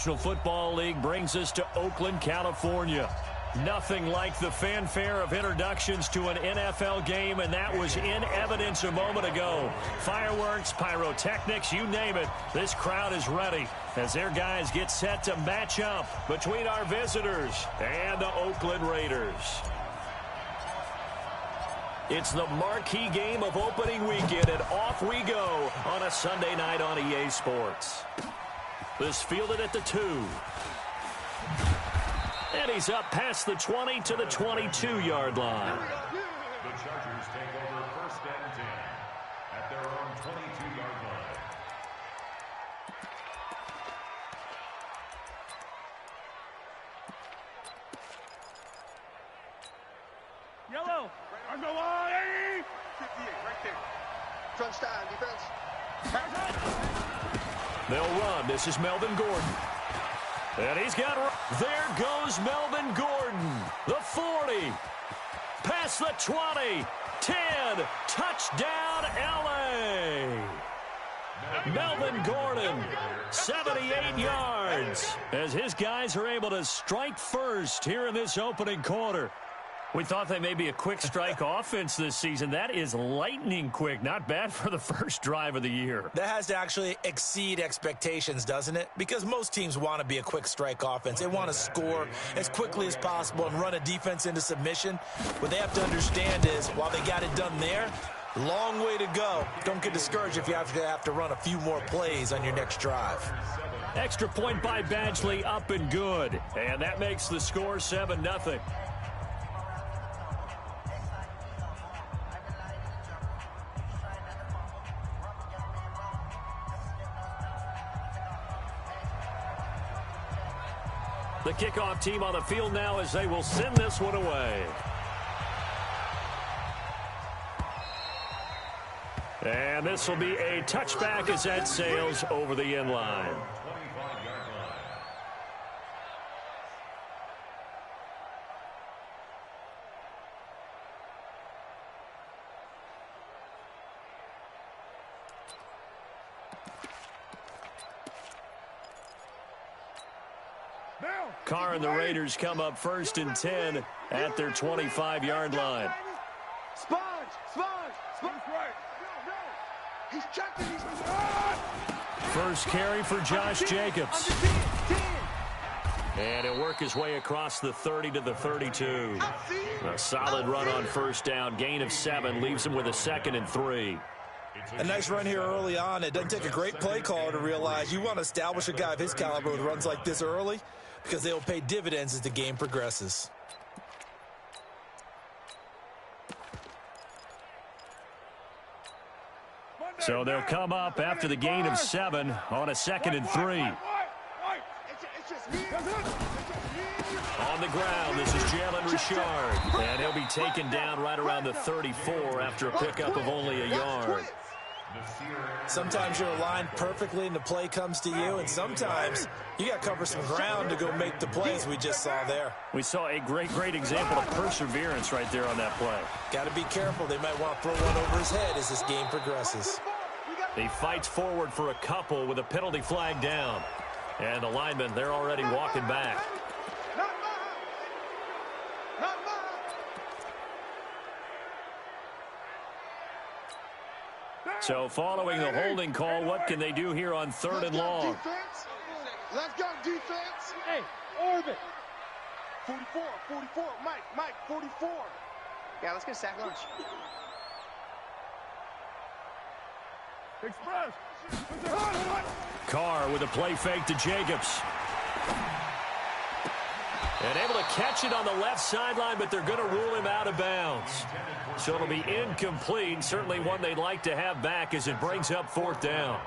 National Football League brings us to Oakland, California. Nothing like the fanfare of introductions to an NFL game, and that was in evidence a moment ago. Fireworks, pyrotechnics, you name it. This crowd is ready as their guys get set to match up between our visitors and the Oakland Raiders. It's the marquee game of opening weekend, and off we go on a Sunday night on EA Sports. This fielded at the 2. And he's up past the 20 to the 22-yard line. The Chargers take over 1st and 10 at their own 22-yard line. Yellow. I'm going on. 58 right there. Crunch time, defense. They'll run. This is Melvin Gordon. And he's got, there goes Melvin Gordon. The 40. Past the 20. 10. Touchdown, L.A. Melvin Gordon, 78 yards. As his guys are able to strike first here in this opening quarter. We thought they may be a quick strike offense this season. That is lightning quick. Not bad for the first drive of the year. That has to actually exceed expectations, doesn't it? Because most teams want to be a quick strike offense. They want to score as quickly as possible and run a defense into submission. What they have to understand is, while they got it done there, long way to go. Don't get discouraged if you have to run a few more plays on your next drive. Extra point by Badgley, up and good. And that makes the score 7-0. The kickoff team on the field now as they will send this one away. And this will be a touchback as that sails over the end line. Carr and the Raiders come up 1st and 10 at their 25-yard line. Sponge. Right. He's checking. First carry for Josh Jacobs. And he'll work his way across the 30 to the 32. A solid run on first down. Gain of 7 leaves him with a 2nd and 3. A nice run here early on. It doesn't take a great play caller to realize you want to establish a guy of his caliber with runs like this early, because they will pay dividends as the game progresses. So they'll come up after the gain of 7 on a 2nd and 3. On the ground, this is Jalen Richard. And he'll be taken down right around the 34 after a pickup of only a yard. Sometimes you're aligned perfectly and the play comes to you, and sometimes you got to cover some ground to go make the plays we just saw there. We saw a great example of perseverance right there on that play. Got to be careful. They might want to throw one over his head as this game progresses. He fights forward for a couple with a penalty flag down. And the linemen, they're already walking back. So following the holding call, what can they do here on 3rd and long? Let's go, defense. Hey, orbit. 44, Mike, 44. Yeah, let's get a sack lunch. Express. Carr with a play fake to Jacobs. And able to catch it on the left sideline, but they're going to rule him out of bounds. So it'll be incomplete. Certainly one they'd like to have back as it brings up 4th down.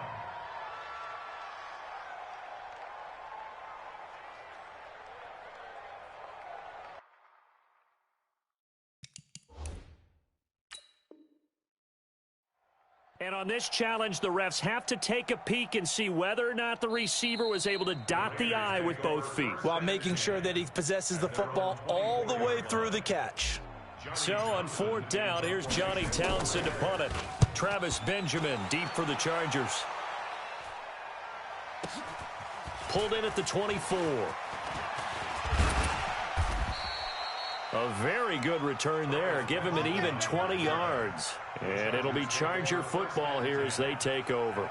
And on this challenge, the refs have to take a peek and see whether or not the receiver was able to dot the I with both feet, while making sure that he possesses the football all the way through the catch. So on 4th down, here's Johnny Townsend to punt it. Travis Benjamin deep for the Chargers. pulled in at the 24. A very good return there. Give him an even 20 yards. And it'll be Charger football here as they take over.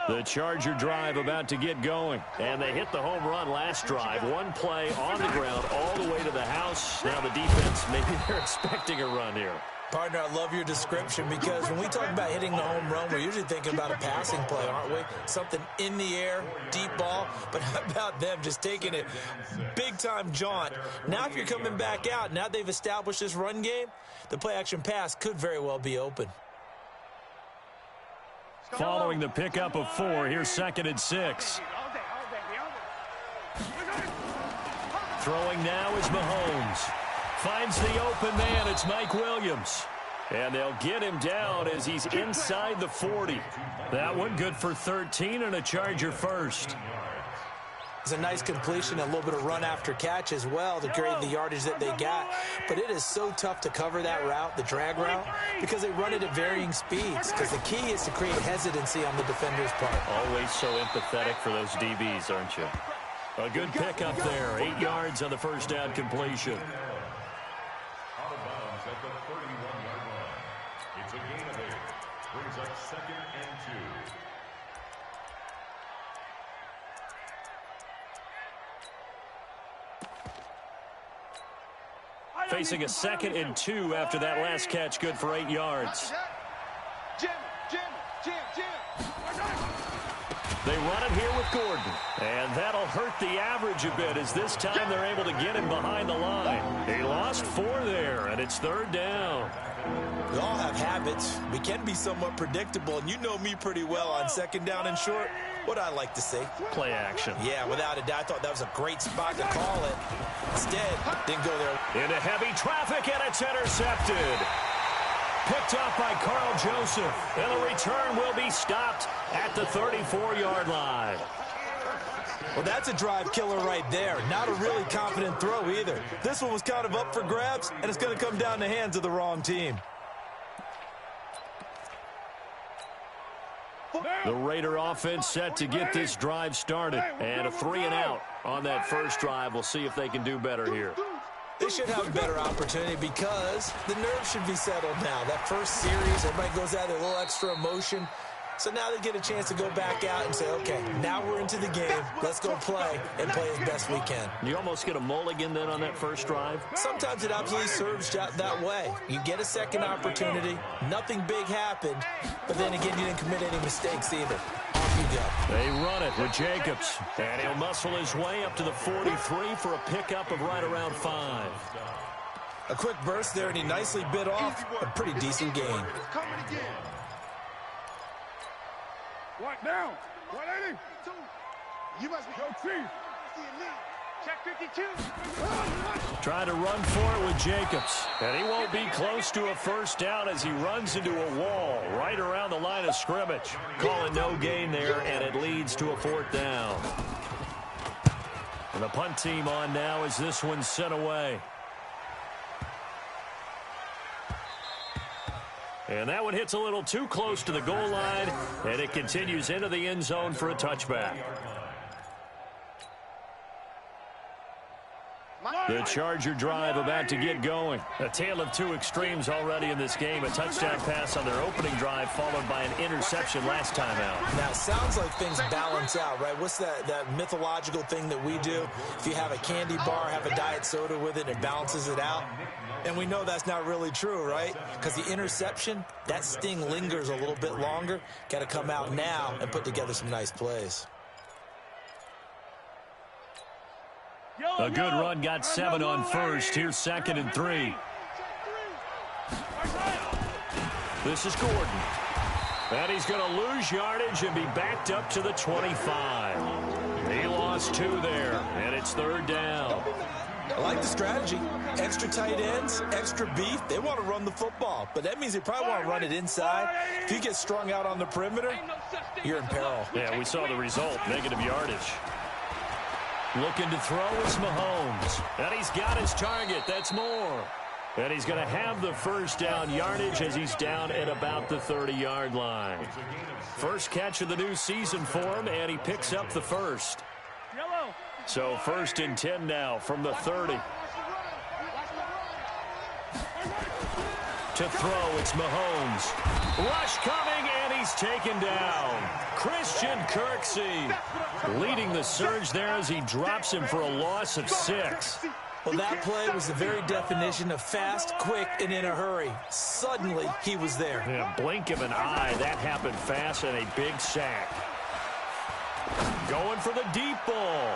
The Charger drive about to get going. And they hit the home run last drive. One play on the ground all the way to the house. Now the defense, maybe they're expecting a run here. Partner, I love your description because when we talk about hitting the home run, we're usually thinking about a passing play, aren't we? Something in the air, deep ball. But how about them just taking it big-time jaunt? Now if you're coming back out, now they've established this run game, the play-action pass could very well be open. Following the pickup of 4, here's 2nd and 6. Throwing now is Mahomes. Finds the open man. It's Mike Williams. And they'll get him down as he's inside the 40. That one good for 13 and a Charger first. It's a nice completion, a little bit of run after catch as well to create the yardage that they got. But it is so tough to cover that route, the drag route, because they run it at varying speeds. Because the key is to create hesitancy on the defender's part. Always so empathetic for those DBs, aren't you? A good pickup there. 8 yards on the first down completion. Out of bounds at the 31-yard line. It's a gain of 8. Brings up 2nd and 2. Facing a 2nd and 2 after that last catch, good for 8 yards. They run it here with Gordon, and that'll hurt the average a bit as this time they're able to get him behind the line. They lost 4 there, and it's 3rd down. We all have habits. We can be somewhat predictable, and you know me pretty well on 2nd down and short. What I like to say? Play action. Yeah, without a doubt. I thought that was a great spot to call it. Instead, didn't go there. Into heavy traffic, and it's intercepted. Picked up by Carl Joseph. And the return will be stopped at the 34-yard line. Well, that's a drive killer right there. Not a really confident throw either. This one was kind of up for grabs, and it's going to come down the hands of the wrong team. The Raider offense set to get this drive started. And a 3 and out on that first drive. We'll see if they can do better here. They should have a better opportunity because the nerves should be settled now. That first series, everybody goes out there, a little extra emotion. So now they get a chance to go back out and say, okay, now we're into the game. Let's go play and play as best we can. You almost get a mulligan then on that first drive? Sometimes it absolutely serves that way. You get a second opportunity. Nothing big happened. But then again, you didn't commit any mistakes either. Off you go. They run it with Jacobs. And he'll muscle his way up to the 43 for a pickup of right around 5. A quick burst there, and he nicely bit off a pretty decent gain. What now? 180. You must be. Yo, Chief. Check 52. Trying to run for it with Jacobs. And he won't be close to a first down as he runs into a wall right around the line of scrimmage. Calling no gain there, and it leads to a 4th down. And the punt team on now as this one's sent away. And that one hits a little too close to the goal line, and it continues into the end zone for a touchback. The Charger drive about to get going. A tale of 2 extremes already in this game. A touchdown pass on their opening drive followed by an interception last time out. Now, it sounds like things balance out, right? What's that mythological thing that we do? If you have a candy bar, have a diet soda with it, it balances it out. And we know that's not really true, right? Because the interception, that sting lingers a little bit longer. Got to come out now and put together some nice plays. A good run got 7 on first. Here's 2nd and 3. This is Gordon. And he's going to lose yardage and be backed up to the 25. He lost 2 there, and it's 3rd down. I like the strategy. Extra tight ends, extra beef. They want to run the football, but that means they probably want to run it inside. If you get strung out on the perimeter, you're in peril. Yeah, we saw the result, negative yardage. Looking to throw is Mahomes. And he's got his target. That's more. And he's going to have the first down yardage as he's down at about the 30-yard line. First catch of the new season for him, and he picks up the first. So 1st and 10 now from the 30. To throw, it's Mahomes. Rush coming, and he's taken down. Christian Kirksey leading the surge there as he drops him for a loss of 6. Well, that play was the very definition of fast, quick, and in a hurry. Suddenly, he was there. Yeah, blink of an eye. That happened fast and a big sack. Going for the deep ball.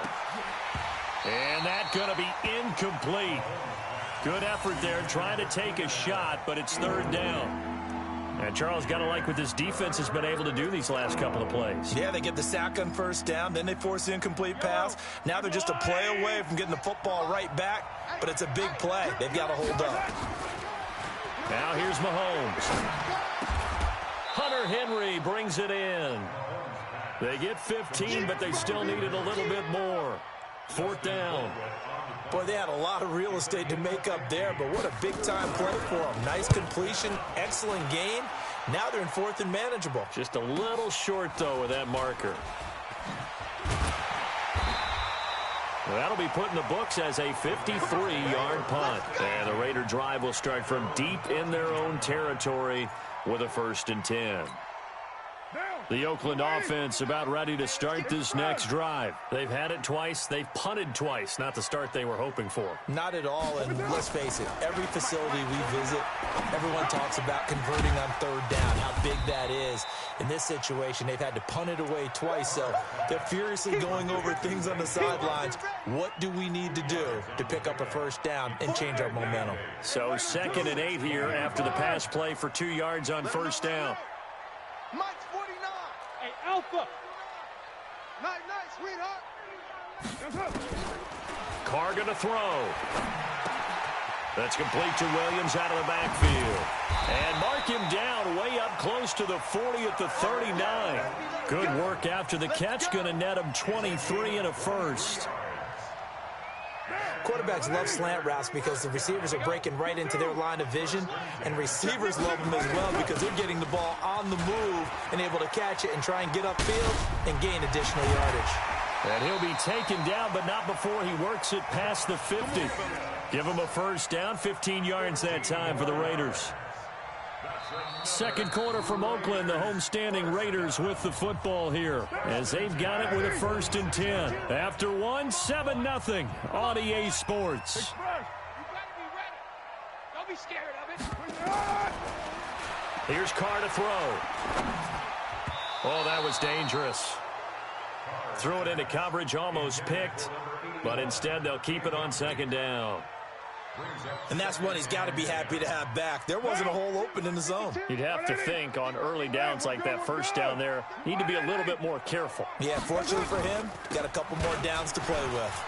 And that's going to be incomplete. Good effort there trying to take a shot, but it's 3rd down. And Charles, got to like what this defense has been able to do these last couple of plays. Yeah, they get the sack on 1st down, then they force the incomplete pass. Now they're just a play away from getting the football right back, but it's a big play. They've got to hold up. Now here's Mahomes. Hunter Henry brings it in. They get 15, but they still needed a little bit more. 4th down. Boy, they had a lot of real estate to make up there, but what a big-time play for them. Nice completion, excellent gain. Now they're in 4th and manageable. Just a little short, though, with that marker. Well, that'll be put in the books as a 53-yard punt. And the Raider drive will start from deep in their own territory with a 1st and 10. The Oakland offense about ready to start this next drive. They've had it twice. They've punted twice. Not the start they were hoping for. Not at all, and let's face it, every facility we visit, everyone talks about converting on 3rd down, how big that is. In this situation, they've had to punt it away twice, so they're furiously going over things on the sidelines. What do we need to do to pick up a 1st down and change our momentum? So 2nd and 8 here after the pass play for 2 yards on 1st down. Mike's 49. Hey, Alpha. Night, sweetheart. Carr going to throw. That's complete to Williams out of the backfield. And mark him down way up close to the 40 at the 39. Good work after the catch. Going to net him 23 and a first. Quarterbacks love slant routes because the receivers are breaking right into their line of vision, and receivers love them as well because they're getting the ball on the move and able to catch it and try and get upfield and gain additional yardage. And he'll be taken down, but not before he works it past the 50. Give him a 1st down, 15 yards that time for the Raiders. Second quarter from Oakland, the homestanding Raiders with the football here as they've got it with a 1st and 10. After 7-0 on EA Sports. You gotta be ready. Don't be scared of it. Here's Carr to throw. Oh, that was dangerous. Threw it into coverage, almost picked, but instead they'll keep it on 2nd down. And that's one he's got to be happy to have back. There wasn't a hole open in the zone. You'd have to think on early downs like that 1st down there, need to be a little bit more careful. Yeah, fortunately for him, got a couple more downs to play with.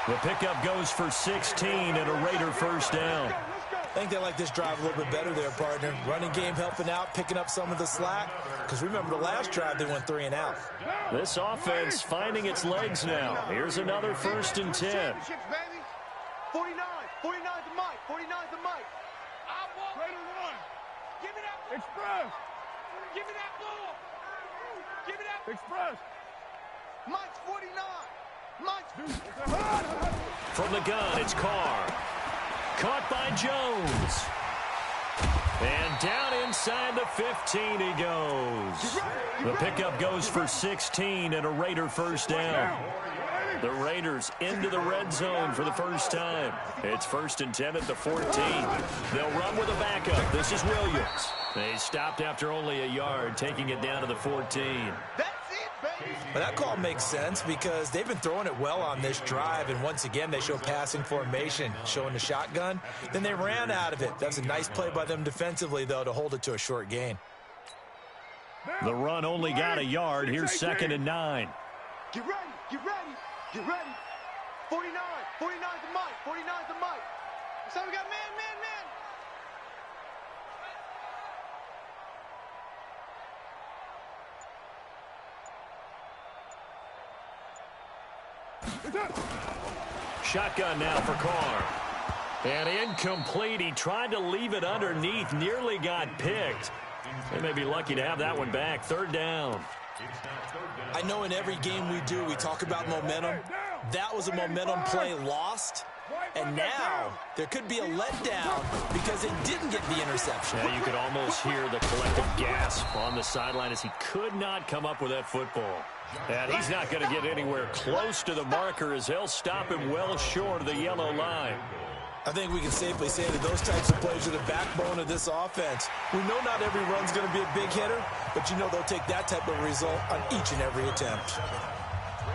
The pickup goes for 16 and a Raider 1st down. I think they like this drive a little bit better there, partner. Running game helping out, picking up some of the slack. Because remember, the last drive, they went 3 and out. This offense finding its legs now. Here's another 1st and 10. 49. 49 to Mike. 49 to Mike. I want Raider 1. Give me that. Express. Give me that ball. Give me that. Express. Mike's 49. Mike's. From the gun, it's Carr. Caught by Jones. And down inside the 15 he goes. The pickup goes for 16 and a Raider 1st down. The Raiders into the red zone for the first time. It's 1st and 10 at the 14. They'll run with a backup. This is Williams. They stopped after only a yard, taking it down to the 14. That's it, baby. But that call makes sense because they've been throwing it well on this drive, and once again they show passing formation, showing the shotgun. Then they ran out of it. That's a nice play by them defensively, though, to hold it to a short gain. The run only got a yard. Here's 2nd and 9. Get ready. Get ready. Get ready. 49. 49 to Mike. 49 to Mike. So we got man. Shotgun now for Carr. And incomplete. He tried to leave it underneath. Nearly got picked. They may be lucky to have that one back. Third down. I know in every game we do, we talk about momentum. That was a momentum play lost. And now there could be a letdown because it didn't get the interception. Yeah, you could almost hear the collective gasp on the sideline as he could not come up with that football. And he's not going to get anywhere close to the marker as they'll stop him well short of the yellow line. I think we can safely say that those types of plays are the backbone of this offense. We know not every run's going to be a big hitter, but you know they'll take that type of result on each and every attempt.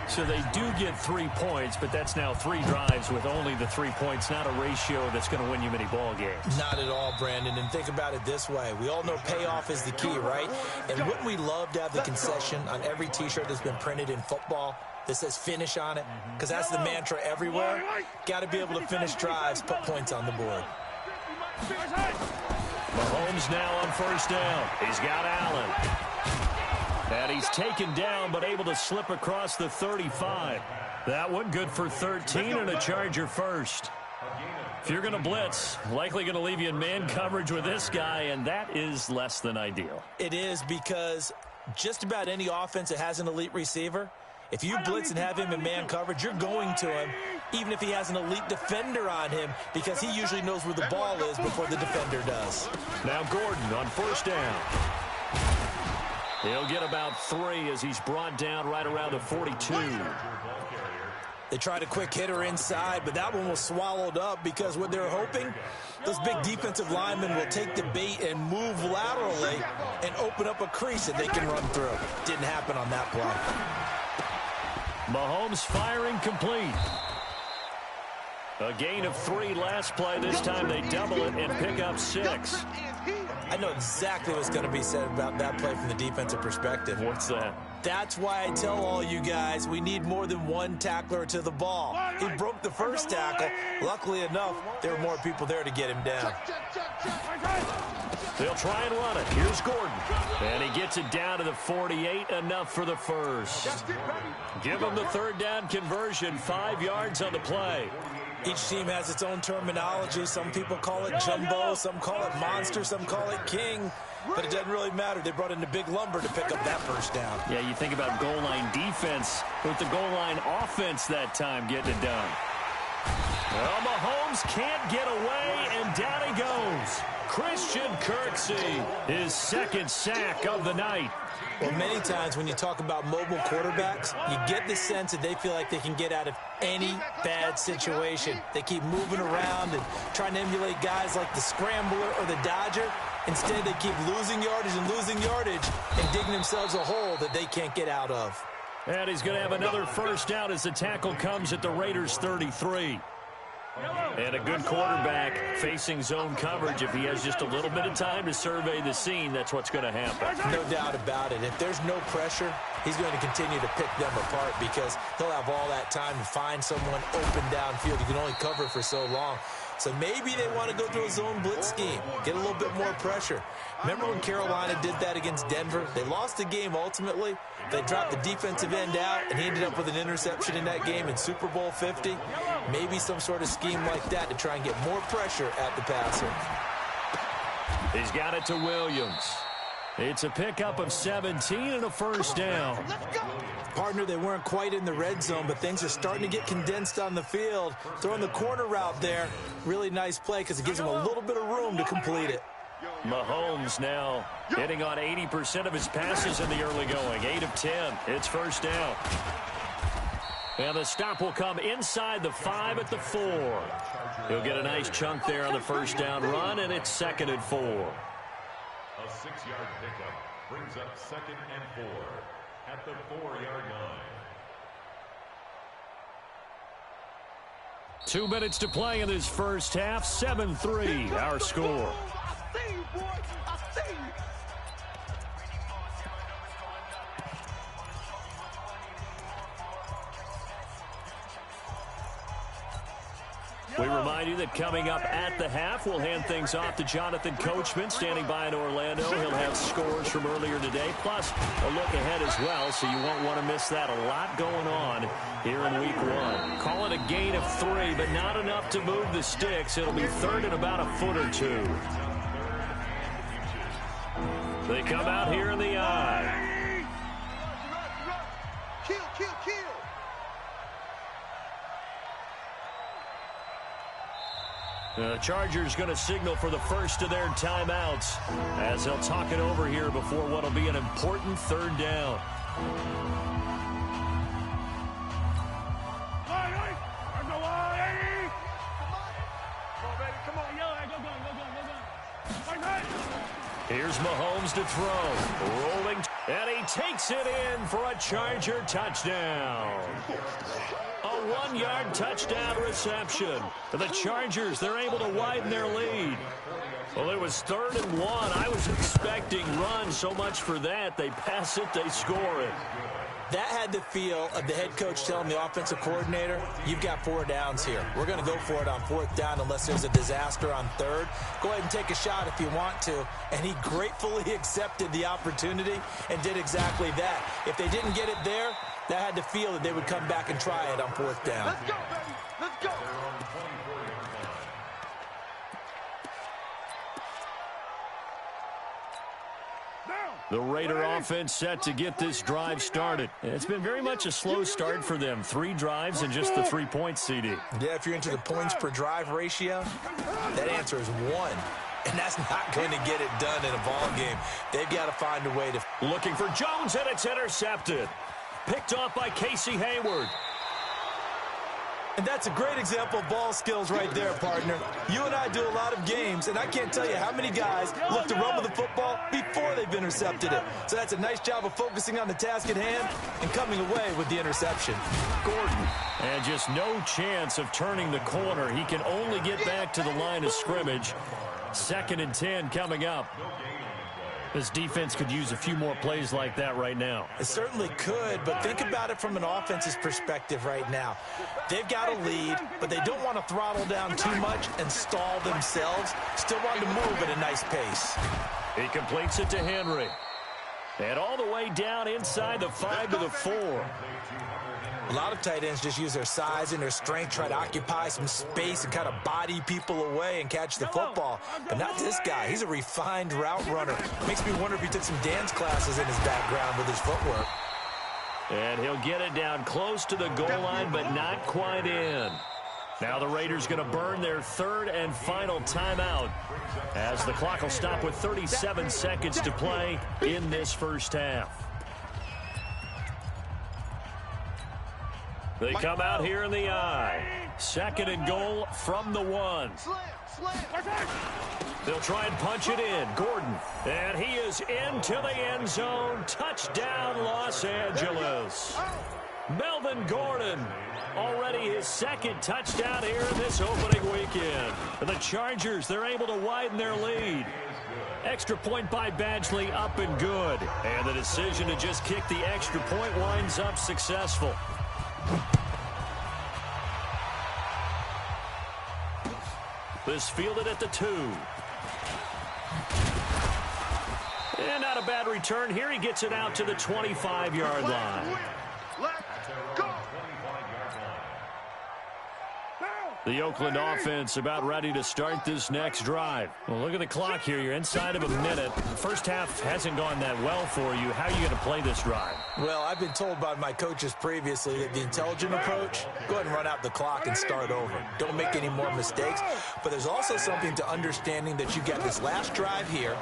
So they do get 3 points, but that's now 3 drives with only the 3 points, not a ratio that's going to win you many ball games. Not at all, Brandon. And think about it this way. We all know payoff is the key, right? And wouldn't we love to have the concession on every T-shirt that's been printed in football that says finish on it? Because that's the mantra everywhere. Got to be able to finish drives, put points on the board. Mahomes now on first down. He's got Allen. And he's taken down, but able to slip across the 35. That one good for 13 and a Charger first. If you're going to blitz, likely going to leave you in man coverage with this guy, and that is less than ideal. It is because just about any offense that has an elite receiver, if you blitz and have him in man coverage, you're going to him, even if he has an elite defender on him, because he usually knows where the ball is before the defender does. Now Gordon on first down. He'll get about 3 as he's brought down right around the 42. They tried a quick hitter inside, but that one was swallowed up because what they're hoping, those big defensive linemen will take the bait and move laterally and open up a crease that they can run through. Didn't happen on that play. Mahomes firing complete. A gain of 3 last play. This time they double it and pick up 6. I know exactly what's going to be said about that play from the defensive perspective. What's that? That's why I tell all you guys we need more than one tackler to the ball. He broke the first tackle. Luckily enough, there were more people there to get him down. They'll try and run it. Here's Gordon. And he gets it down to the 48, enough for the first. Give him the third down conversion, 5 yards on the play. Each team has its own terminology. Some people call it jumbo, some call it monster, some call it king. But it doesn't really matter. They brought in the big lumber to pick up that first down. Yeah, you think about goal line defense with the goal line offense that time getting it done. Well, Mahomes can't get away, and down he goes. Christian Kirksey, his second sack of the night. Well, many times when you talk about mobile quarterbacks, you get the sense that they feel like they can get out of any bad situation. They keep moving around and trying to emulate guys like the Scrambler or the Dodger. Instead, they keep losing yardage and digging themselves a hole that they can't get out of. And he's going to have another first down as the tackle comes at the Raiders' 33. And a good quarterback facing zone coverage. If he has just a little bit of time to survey the scene, that's what's going to happen. No doubt about it. If there's no pressure, he's going to continue to pick them apart because he'll have all that time to find someone open downfield. He can only cover for so long. So maybe they want to go to a zone blitz scheme, get a little bit more pressure. Remember when Carolina did that against Denver? They lost the game ultimately. They dropped the defensive end out, and he ended up with an interception in that game in Super Bowl 50. Maybe some sort of scheme like that to try and get more pressure at the passer. He's got it to Williams. It's a pickup of 17 and a first down. Partner, they weren't quite in the red zone, but things are starting to get condensed on the field. Throwing the corner route there, really nice play because it gives them a little bit of room to complete it. Mahomes now hitting on 80% of his passes in the early going. 8 of 10. It's first down. And the stop will come inside the 5 at the 4. He'll get a nice chunk there on the first down run, and it's 2nd and 4. A 6-yard pickup brings up 2nd and 4 at the 4-yard line. 2 minutes to play in this first half. 7-3, our score. I see you, boy. I see you. We remind you that coming up at the half, we'll hand things off to Jonathan Coachman, standing by in Orlando. He'll have scores from earlier today, plus a look ahead as well, so you won't want to miss that. A lot going on here in week 1. Call it a gain of 3, but not enough to move the sticks. It'll be third and about a foot or two. They come out here in the I. Kill, kill, kill. The Chargers going to signal for the first of their timeouts as they'll talk it over here before what will be an important third down. Here's Mahomes to throw. Rolling. And he takes it in for a Charger touchdown. A 1-yard touchdown reception. The Chargers, they're able to widen their lead. Well, it was 3rd and 1. I was expecting run, so much for that. They pass it, they score it. That had the feel of the head coach telling the offensive coordinator, you've got 4 downs here. We're going to go for it on 4th down unless there's a disaster on 3rd. Go ahead and take a shot if you want to. And he gratefully accepted the opportunity and did exactly that. If they didn't get it there, that had the feel that they would come back and try it on 4th down. Let's go, baby. Let's go. The Raider offense set to get this drive started. It's been very much a slow start for them. 3 drives and just the 3-point CD. Yeah, if you're into the points per drive ratio, that answer is 1. And that's not going to get it done in a ball game. They've got to find a way to... Looking for Jones, and it's intercepted. Picked off by Casey Hayward. And that's a great example of ball skills right there, partner. You and I do a lot of games, and I can't tell you how many guys look to run with the football before they've intercepted it. So that's a nice job of focusing on the task at hand and coming away with the interception. Gordon, and just no chance of turning the corner. He can only get back to the line of scrimmage. 2nd and 10 coming up. This defense could use a few more plays like that right now. It certainly could, but think about it from an offense's perspective right now. They've got a lead, but they don't want to throttle down too much and stall themselves. Still want to move at a nice pace. He completes it to Henry. And all the way down inside the 5 to the 4. A lot of tight ends just use their size and their strength, try to occupy some space and kind of body people away and catch the football. But not this guy. He's a refined route runner. Makes me wonder if he took some dance classes in his background with his footwork. And he'll get it down close to the goal line, but not quite in. Now the Raiders going to burn their 3rd and final timeout as the clock will stop with 37 seconds to play in this first half. They come out here in the I. 2nd and goal from the 1. They'll try and punch it in. Gordon. And he is into the end zone. Touchdown, Los Angeles. Melvin Gordon. Already his 2nd touchdown here in this opening weekend. The Chargers, they're able to widen their lead. Extra point by Badgley, up and good. And the decision to just kick the extra point winds up successful. This fielded at the 2. And not a bad return here. He gets it out to the 25-yard line. Let's go. The Oakland offense about ready to start this next drive. Well, look at the clock here. You're inside of a minute. First half hasn't gone that well for you. How are you going to play this drive? Well, I've been told by my coaches previously that the intelligent approach, go ahead and run out the clock and start over. Don't make any more mistakes. But there's also something to understanding that you get this last drive here.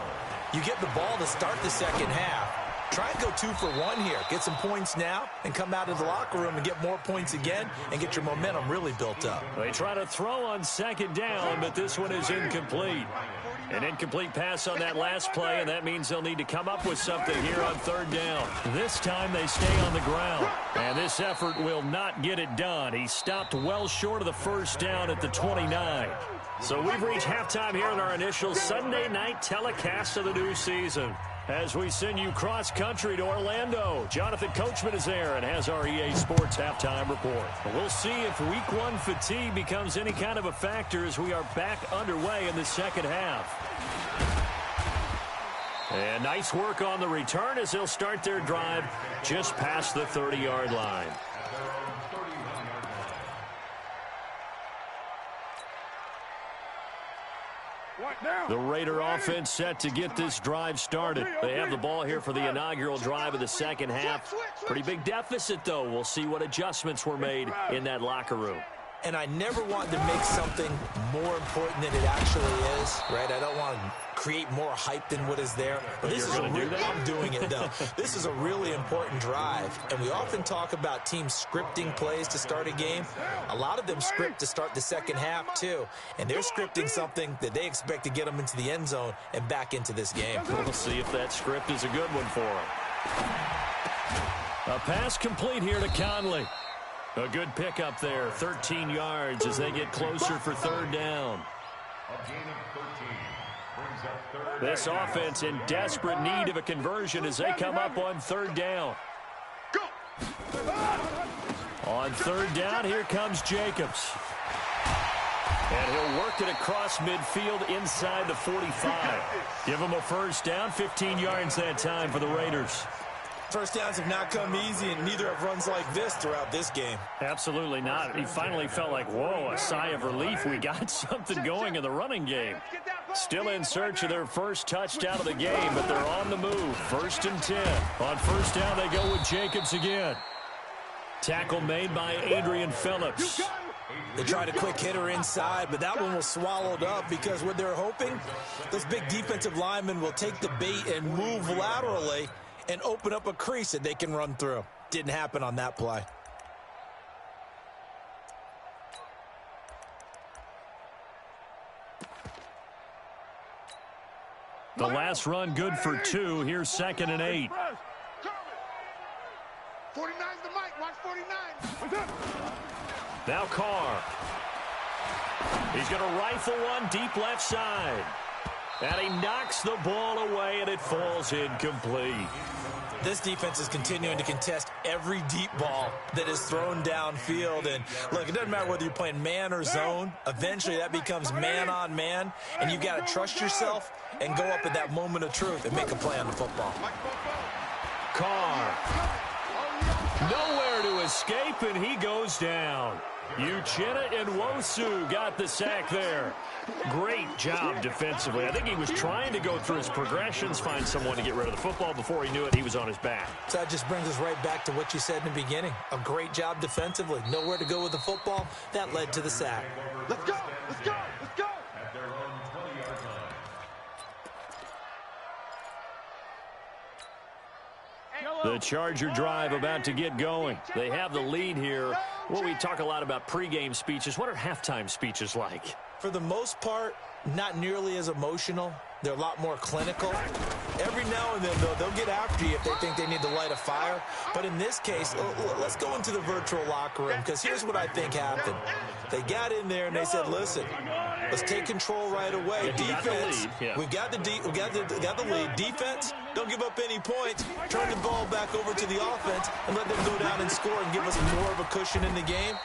You get the ball to start the second half. Try and go 2 for 1 here. Get some points now and come out of the locker room and get more points again and get your momentum really built up. They try to throw on 2nd down, but this one is incomplete. An incomplete pass on that last play, and that means they'll need to come up with something here on 3rd down. This time they stay on the ground, and this effort will not get it done. He stopped well short of the first down at the 29. So we've reached halftime here in our initial Sunday night telecast of the new season. As we send you cross-country to Orlando, Jonathan Coachman is there and has our EA Sports halftime report. We'll see if Week 1 fatigue becomes any kind of a factor as we are back underway in the second half. And nice work on the return as they'll start their drive just past the 30-yard line. The Raider offense set to get this drive started. They have the ball here for the inaugural drive of the second half. Pretty big deficit, though. We'll see what adjustments were made in that locker room. And I never want to make something more important than it actually is, right? I don't want to create more hype than what is there. But this is I'm doing it, though. This is a really important drive. And we often talk about teams scripting plays to start a game. A lot of them script to start the second half, too. And they're scripting something that they expect to get them into the end zone and back into this game. We'll see if that script is a good one for them. A pass complete here to Conley. A good pickup there, 13 yards as they get closer for third down. This offense in desperate need of a conversion as they come up on third down. On third down, here comes Jacobs. And he'll work it across midfield inside the 45. Give him a first down, 15 yards that time for the Raiders. First downs have not come easy, and neither have runs like this throughout this game. Absolutely not. He finally felt like, whoa, a sigh of relief. We got something going in the running game. Still in search of their first touchdown of the game, but they're on the move. 1st and 10. On first down, they go with Jacobs again. Tackle made by Adrian Phillips. They tried a quick hitter inside, but that one was swallowed up because what they're hoping, those big defensive linemen will take the bait and move laterally and open up a crease that they can run through. Didn't happen on that play. The last run good for 2. Here's 2nd and 8. 49's the mic. Watch 49. Now Carr. He's going to rifle one deep left side. And he knocks the ball away, and it falls incomplete. This defense is continuing to contest every deep ball that is thrown downfield. And, look, it doesn't matter whether you're playing man or zone. Eventually, that becomes man on man, and you've got to trust yourself and go up at that moment of truth and make a play on the football. Carr. Nowhere to escape, and he goes down. Uchenna Nwosu got the sack there. Great job defensively. I think he was trying to go through his progressions, find someone to get rid of the football. Before he knew it, he was on his back. So that just brings us right back to what you said in the beginning. A great job defensively. Nowhere to go with the football. That led to the sack. Let's go. Let's go. Let's go. At their own 20-yard line. The Charger drive about to get going. They have the lead here. Well, we talk a lot about pregame speeches. What are halftime speeches like? For the most part, not nearly as emotional. They're a lot more clinical. Every now and then, though, they'll get after you if they think they need to light a fire. But in this case, let's go into the virtual locker room, because here's what I think happened. They got in there and they said, listen, let's take control right away. Defense, we've got the lead. Defense, don't give up any points. Turn the ball back over to the offense and let them go down and score and give us more of a cushion in the game.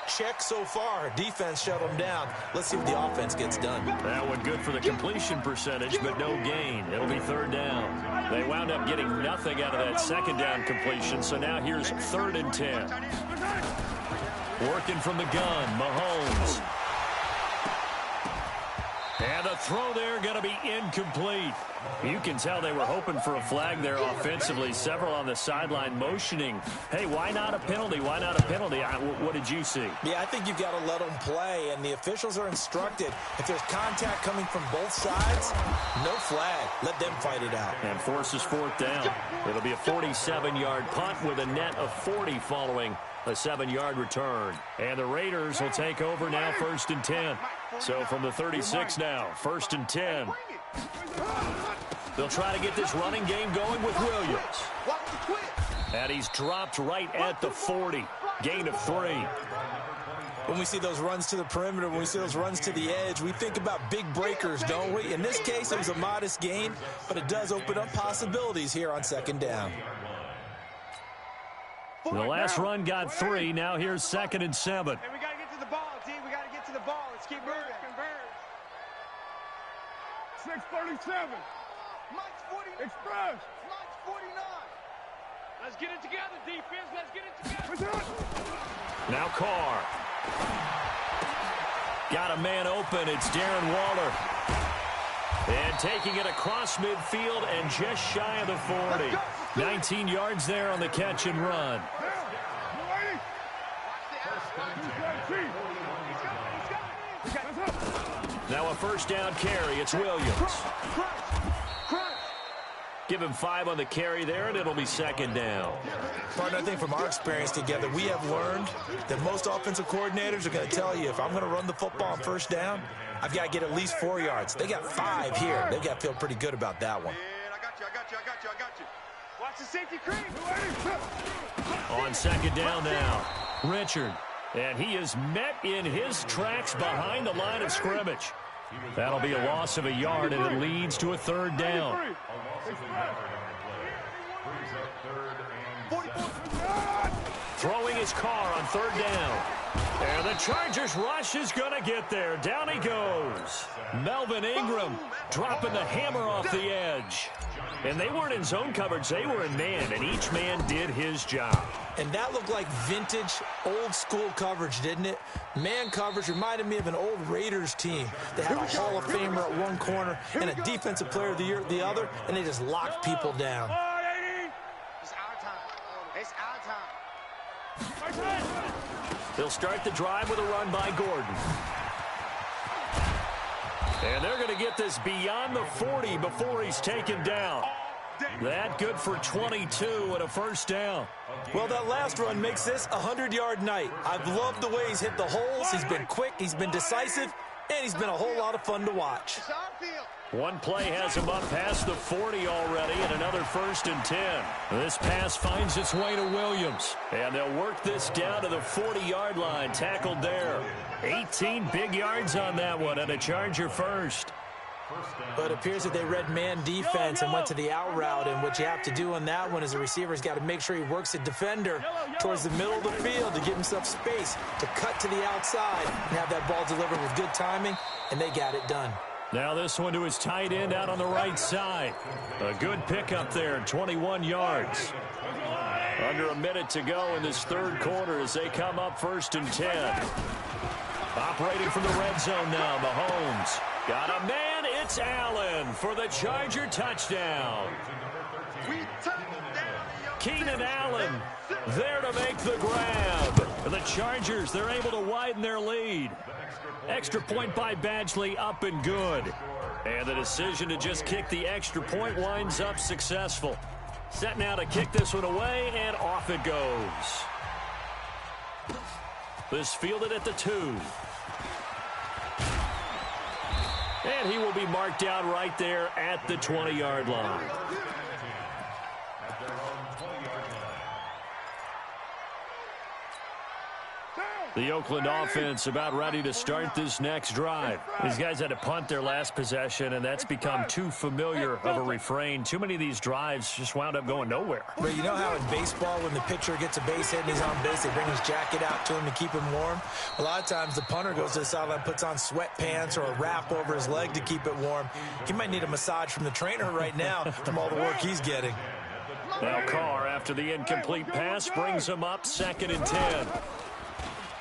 Check so far. Defense shut them down. Let's see what the offense gets done. That one good for the completion percentage, but no gain. It'll be third down. They wound up getting nothing out of that second down completion, so now here's 3rd and 10. Working from the gun, Mahomes. And the throw there going to be incomplete. You can tell they were hoping for a flag there offensively. Several on the sideline motioning. Hey, why not a penalty? Why not a penalty? What did you see? Yeah, I think you've got to let them play, and the officials are instructed. If there's contact coming from both sides, no flag. Let them fight it out. And forces 4th down. It'll be a 47-yard punt with a net of 40 following a 7-yard return. And the Raiders will take over now 1st and 10. So from the 36 now, 1st and 10. They'll try to get this running game going with Williams. And he's dropped right at the 40. Gain of 3. When we see those runs to the perimeter, when we see those runs to the edge, we think about big breakers, don't we? In this case, it was a modest gain, but it does open up possibilities here on second down. The last run got 3. Now here's 2nd and 7. Hey, we got to get to the ball, D. We got to get to the ball. Let's keep moving. 637. Mike's 49. Express. Mike's 49. Let's get it together, defense. Let's get it together. Now Carr. Got a man open. It's Darren Waller. And taking it across midfield and just shy of the 40. 19 yards there on the catch and run. Now a first down carry. It's Williams. Give him 5 on the carry there, and it'll be 2nd down. Partner, I think from our experience together, we have learned that most offensive coordinators are going to tell you, if I'm going to run the football on first down, I've got to get at least 4 yards. They got 5 here. They've got to feel pretty good about that one. I got you. Watch the safety creep. On 2nd down now, Richard. And he is met in his tracks behind the line of scrimmage. That'll be a loss of a yard, and it leads to a 3rd down. Throwing his car on 3rd down. And the Chargers rush is going to get there. Down he goes. Melvin Ingram dropping the hammer off the edge. And they weren't in zone coverage. They were in man, and each man did his job. And that looked like vintage, old-school coverage, didn't it? Man coverage reminded me of an old Raiders team. They had a Hall of Famer at one corner and a Defensive Player of the Year at the other, and they just locked people down. It's our time. It's our time. They'll start the drive with a run by Gordon. And they're going to get this beyond the 40 before he's taken down. That good for 22 and a first down. Well, that last run makes this a 100-yard night. I've loved the way he's hit the holes. He's been quick, he's been decisive, and he's been a whole lot of fun to watch. It's our field. One play has him up past the 40 already, and another 1st and 10. This pass finds its way to Williams, and they'll work this down to the 40-yard line, tackled there. 18 big yards on that one, and a Charger first. But it appears that they read man defense and went to the out route, and what you have to do on that one is the receiver's got to make sure he works the defender towards the middle of the field to give himself space to cut to the outside and have that ball delivered with good timing, and they got it done. Now this one to his tight end out on the right side. A good pickup there, 21 yards. Under a minute to go in this 3rd quarter as they come up 1st and 10. Operating from the red zone now, Mahomes. Got a man, it's Allen for the Charger touchdown. Keenan Allen there to make the grab. And the Chargers, they're able to widen their lead. Extra point by Badgley, up and good. And the decision to just kick the extra point winds up successful. Set now to kick this one away, and off it goes. This fielded at the 2. And he will be marked down right there at the 20-yard line. The Oakland offense about ready to start this next drive. These guys had to punt their last possession, and that's become too familiar of a refrain. Too many of these drives just wound up going nowhere. But you know how in baseball, when the pitcher gets a base hit and he's on base, they bring his jacket out to him to keep him warm? A lot of times the punter goes to the sideline, puts on sweatpants or a wrap over his leg to keep it warm. He might need a massage from the trainer right now from all the work he's getting. Now Carr, after the incomplete pass, brings him up 2nd and 10.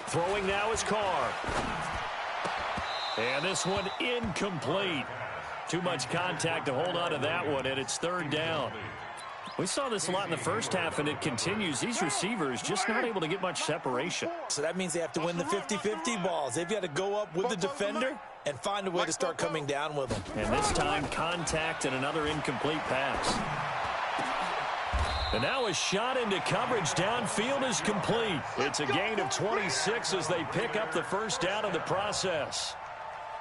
Throwing now is Carr. And this one incomplete. Too much contact to hold on to that one, and it's 3rd down. We saw this a lot in the first half, and it continues. These receivers just not able to get much separation. So that means they have to win the 50-50 balls. They've got to go up with the defender and find a way to start coming down with them. And this time, contact and another incomplete pass. And now a shot into coverage downfield is complete. It's a gain of 26 as they pick up the first down in the process.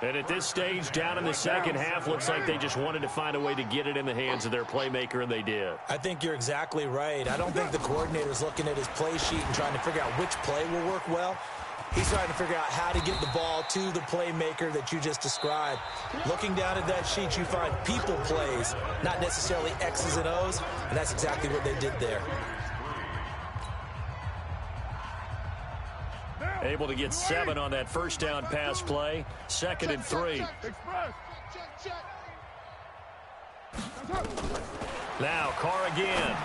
And at this stage, down in the second half, looks like they just wanted to find a way to get it in the hands of their playmaker, and they did. I think you're exactly right. I don't think the coordinator's looking at his play sheet and trying to figure out which play will work well. He's trying to figure out how to get the ball to the playmaker that you just described. Looking down at that sheet, you find people plays, not necessarily X's and O's, and that's exactly what they did there. Able to get 7 on that first down pass play. 2nd and 3. Now Carr again.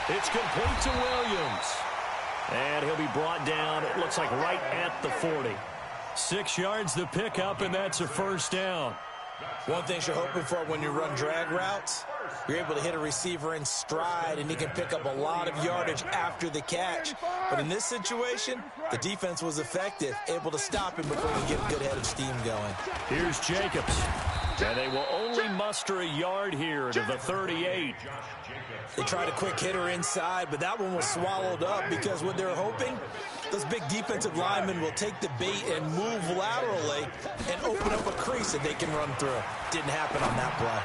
It's complete to Williams. And he'll be brought down, it looks like right at the 40. 6 yards the pickup, and that's a first down. One thing you're hoping for when you run drag routes, you're able to hit a receiver in stride, and he can pick up a lot of yardage after the catch. But in this situation, the defense was effective, able to stop him before he can get a good head of steam going. Here's Jacobs. And they will only muster a yard here to the 38. They tried a quick hitter inside, but that one was swallowed up because what they're hoping, those big defensive linemen will take the bait and move laterally and open up a crease that they can run through. Didn't happen on that play.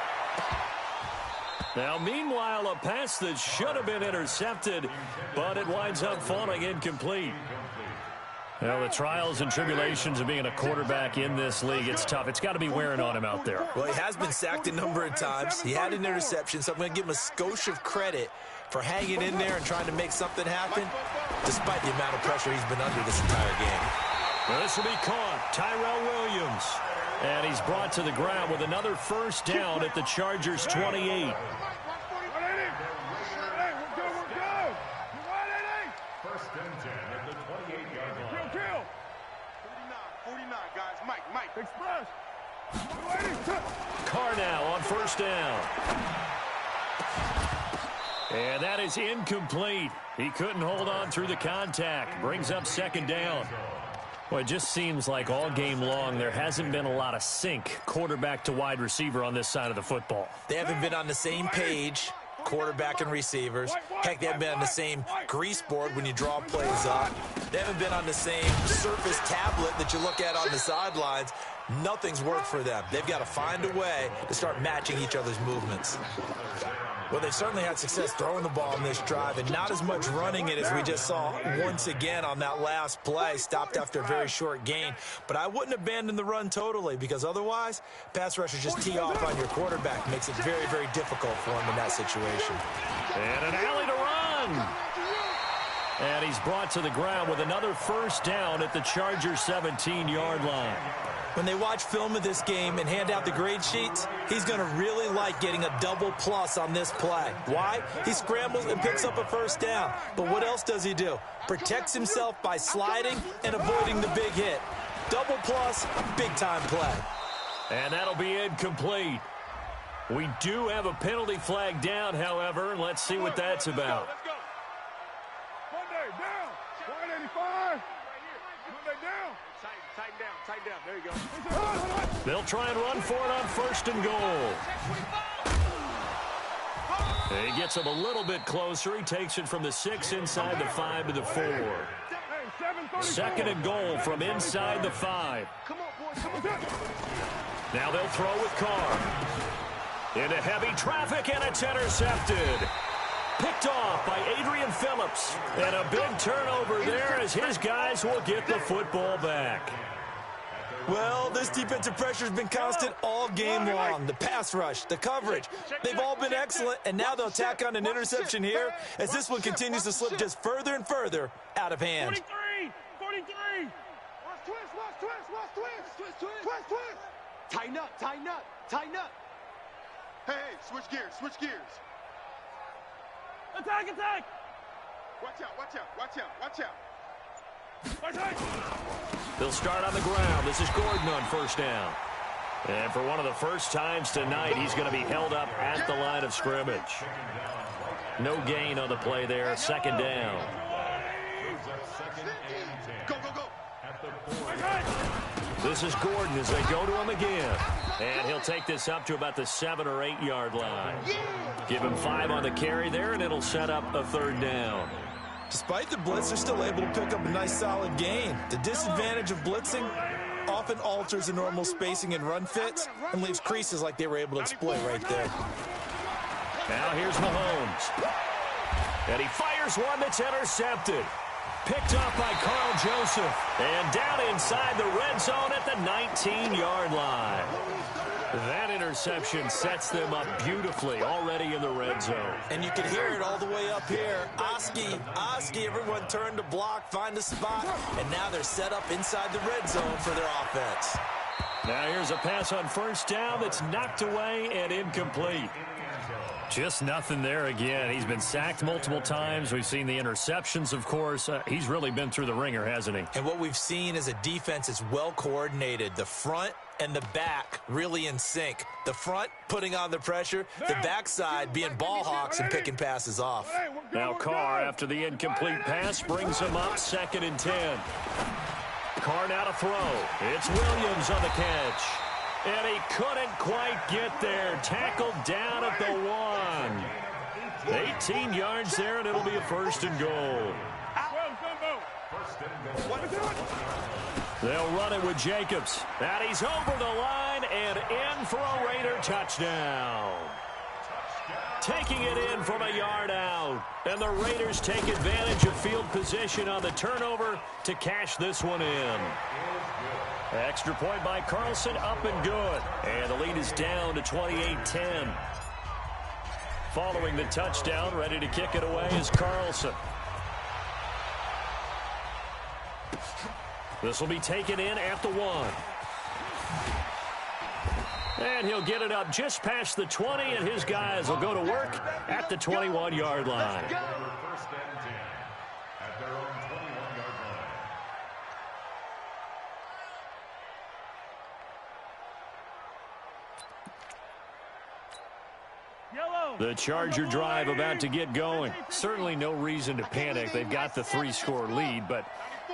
Now, meanwhile, a pass that should have been intercepted, but it winds up falling incomplete. Well, the trials and tribulations of being a quarterback in this league, it's tough. It's got to be wearing on him out there. Well, he has been sacked a number of times. He had an interception, so I'm going to give him a skosh of credit for hanging in there and trying to make something happen, despite the amount of pressure he's been under this entire game. Well, this will be caught. Tyrell Williams. And he's brought to the ground with another first down at the Chargers' 28. Carr now on first down. And that is incomplete. He couldn't hold on through the contact. Brings up 2nd down. Well, it just seems like all game long there hasn't been a lot of sync quarterback to wide receiver on this side of the football. They haven't been on the same page, quarterback and receivers. Heck, they haven't been on the same grease board when you draw plays up. They haven't been on the same surface tablet that you look at on the sidelines. Nothing's worked for them. They've got to find a way to start matching each other's movements. Well, they've certainly had success throwing the ball in this drive and not as much running it as we just saw once again on that last play. Stopped after a very short gain. But I wouldn't abandon the run totally because otherwise, pass rushers just tee off on your quarterback. Makes it very, very difficult for him in that situation. And an alley to run. And he's brought to the ground with another first down at the Chargers' 17-yard line. When they watch film of this game and hand out the grade sheets, he's going to really like getting a double plus on this play. Why? He scrambles and picks up a first down. But what else does he do? Protects himself by sliding and avoiding the big hit. Double plus, big-time play. And that'll be incomplete. We do have a penalty flag down, however. Let's see what that's about. Let's go. Monday down. 185. Monday down. Tighten down. There you go. They'll try and run for it on 1st and goal. He gets him a little bit closer. He takes it from the 6 inside the 5 to the 4. 2nd and goal from inside the 5. Now they'll throw with Carr. Into heavy traffic, and it's intercepted. Picked off by Adrian Phillips. And a big turnover there as his guys will get the football back. Well, this defensive pressure has been constant all game long. The pass rush, the coverage, they've all been excellent, and now they'll tack on an interception here as this one continues to slip just further and further out of hand. 43. Twist. Tighten up. Hey, switch gears. Attack. Watch out. They'll start on the ground. This is Gordon on first down. And for one of the first times tonight, he's going to be held up at the line of scrimmage. No gain on the play there. 2nd down. Go. This is Gordon as they go to him again. And he'll take this up to about the 7 or 8 yard line. Give him 5 on the carry there, and it'll set up a 3rd down. Despite the blitz, they're still able to pick up a nice solid gain. The disadvantage of blitzing often alters the normal spacing and run fits and leaves creases like they were able to exploit right there. Now here's Mahomes. And he fires one that's intercepted. picked off by Carl Joseph. And down inside the red zone at the 19-yard line. That interception sets them up beautifully already in the red zone. And you can hear it all the way up here. Oski, everyone turned to block, find a spot, and now they're set up inside the red zone for their offense. Now here's a pass on first down that's knocked away and incomplete. Just nothing there again. He's been sacked multiple times. We've seen the interceptions, of course. He's really been through the ringer, hasn't he? And what we've seen is a defense that's well coordinated. The front and the back really in sync. The front putting on the pressure, the backside being ball hawks and picking passes off. Now Carr, after the incomplete pass, brings him up 2nd and 10. Carr now to throw. It's Williams on the catch. And he couldn't quite get there. Tackled down at the 1. 18 yards there, and it'll be a 1st and goal. They'll run it with Jacobs. And he's over the line and in for a Raider touchdown. Taking it in from a yard out. And the Raiders take advantage of field position on the turnover to cash this one in. Extra point by Carlson, up and good. And the lead is down to 28-10. Following the touchdown, ready to kick it away is Carlson. This will be taken in at the 1. And he'll get it up just past the 20, and his guys will go to work at the 21-yard line. First and 10 at their own 21-yard line. The Charger drive about to get going. Certainly no reason to panic. They've got the 3-score lead, but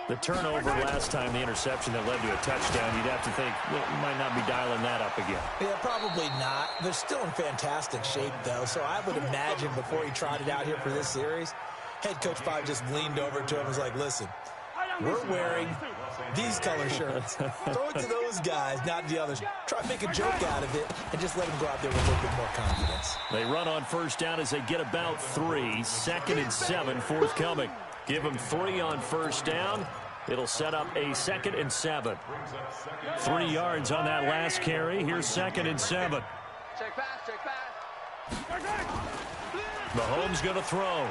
the turnover last time, the interception that led to a touchdown, you'd have to think, well, you might not be dialing that up again. Yeah, probably not. They're still in fantastic shape, though, so I would imagine before he trotted out here for this series, head coach probably just leaned over to him and was like, listen, we're wearing these color shirts. Throw it to those guys, not the others. Try to make a joke out of it and just let them go out there with a little bit more confidence. They run on first down as they get about 3. 2nd and 7 forthcoming. Give them 3 on first down. It'll set up a 2nd and 7. 3 yards on that last carry. Here's 2nd and 7. Check pass. Mahomes going to throw.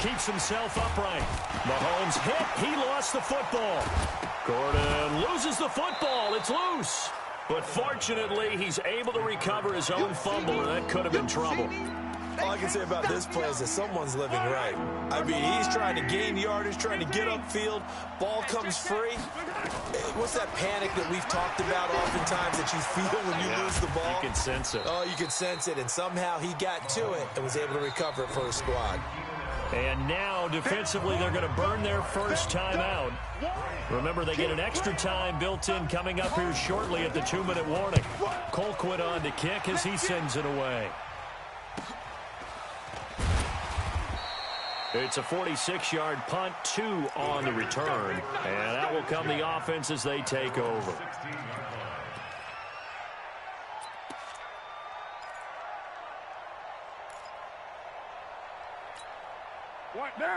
Keeps himself upright. Mahomes hit. He lost the football. Gordon loses the football. It's loose. But fortunately, he's able to recover his own fumble, and that could have been trouble. All I can say about this play is that someone's living right. I mean, he's trying to gain yardage, trying to get upfield. Ball comes free. What's that panic that we've talked about oftentimes that you feel when you lose the ball? You can sense it. Oh, you can sense it, and somehow he got to it and was able to recover it for his squad. And now, defensively, they're going to burn their first time out. Remember, they get an extra time built in coming up here shortly at the 2-minute warning. Colquitt on to kick as he sends it away. It's a 46-yard punt, 2 on the return. And that will come the offense as they take over.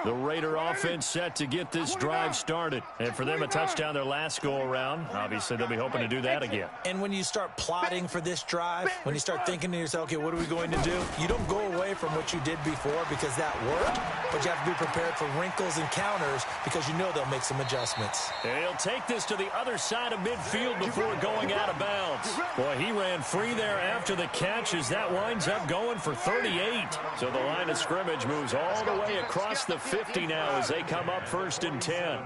The Raider offense set to get this drive started. And for them, a touchdown their last go-around. Obviously, they'll be hoping to do that again. And when you start plotting for this drive, when you start thinking to yourself, okay, what are we going to do? You don't go away from what you did before because that worked, but you have to be prepared for wrinkles and counters because you know they'll make some adjustments. And he'll take this to the other side of midfield before going out of bounds. Boy, he ran free there after the catch as that winds up going for 38. So the line of scrimmage moves all the way across the 50 now as they come up 1st and 10.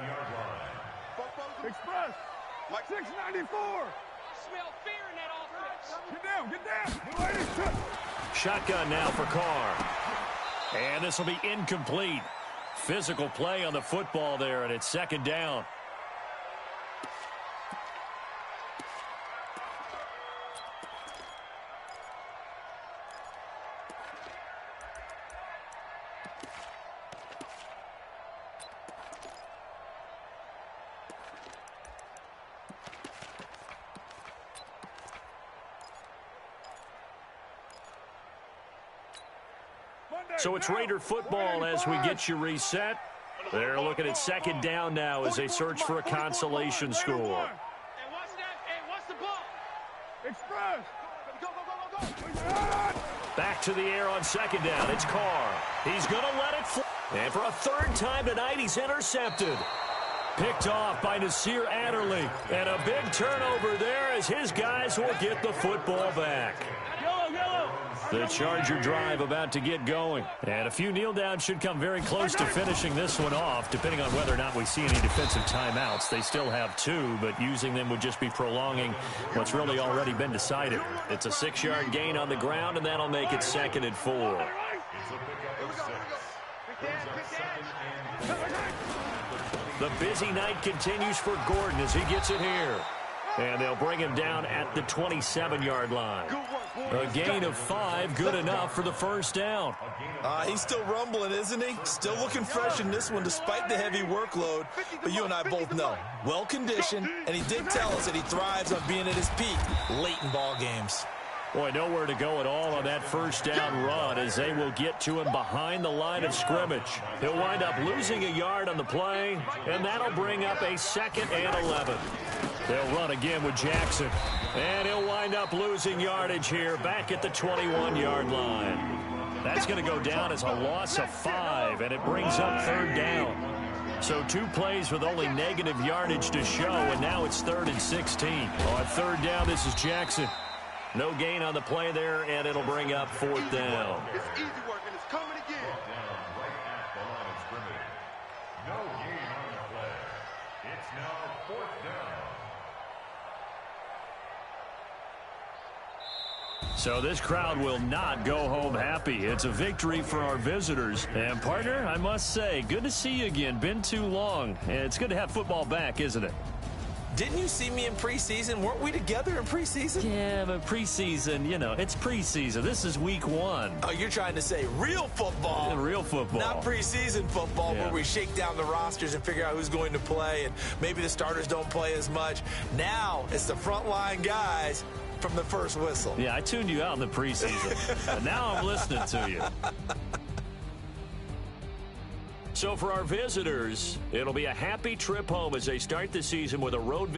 Express. 694. Smell fear in that offense. Get down. Shotgun now for Carr. And this will be incomplete. Physical play on the football there, and it's 2nd down. So it's Raider football as we get you reset. They're looking at second down now as they search for a consolation score. Hey, watch that. Hey, watch the ball. Express. Go, go, go, go, go. Back to the air on second down. It's Carr. He's going to let it fly. And for a third time tonight, he's intercepted. Picked off by Nasir Adderley. And a big turnover there as his guys will get the football back. The Charger drive about to get going. And a few kneel downs should come very close to finishing this one off, depending on whether or not we see any defensive timeouts. They still have 2, but using them would just be prolonging what's really already been decided. It's a 6-yard gain on the ground, and that'll make it 2nd and 4. The busy night continues for Gordon as he gets it here. And they'll bring him down at the 27-yard line. A gain of 5, good enough for the first down. He's still rumbling, isn't he? Still looking fresh in this one despite the heavy workload. But you and I both know, well-conditioned, and he did tell us that he thrives on being at his peak late in ball games. Boy, nowhere to go at all on that first down run as they will get to him behind the line of scrimmage. He'll wind up losing a yard on the play, and that'll bring up a 2nd and 11. They'll run again with Jackson, and he'll wind up losing yardage here back at the 21-yard line. That's going to go down as a loss of 5, and it brings up 3rd down. So 2 plays with only negative yardage to show, and now it's 3rd and 16. On 3rd down, this is Jackson. No gain on the play there, and it'll bring up 4th down. It's easy work, and it's coming again. Down right at the line of scrimmage. No gain on the play. It's now 4th down. So this crowd will not go home happy. It's a victory for our visitors. And, partner, I must say, good to see you again. Been too long. And it's good to have football back, isn't it? Didn't you see me in preseason? Weren't we together in preseason? Yeah, but preseason, you know, it's preseason. This is week 1. Oh, you're trying to say real football. Yeah, real football. Not preseason football where we shake down the rosters and figure out who's going to play, and maybe the starters don't play as much. Now it's the frontline guys from the first whistle. Yeah, I tuned you out in the preseason. And now I'm listening to you. So for our visitors, it'll be a happy trip home as they start the season with a road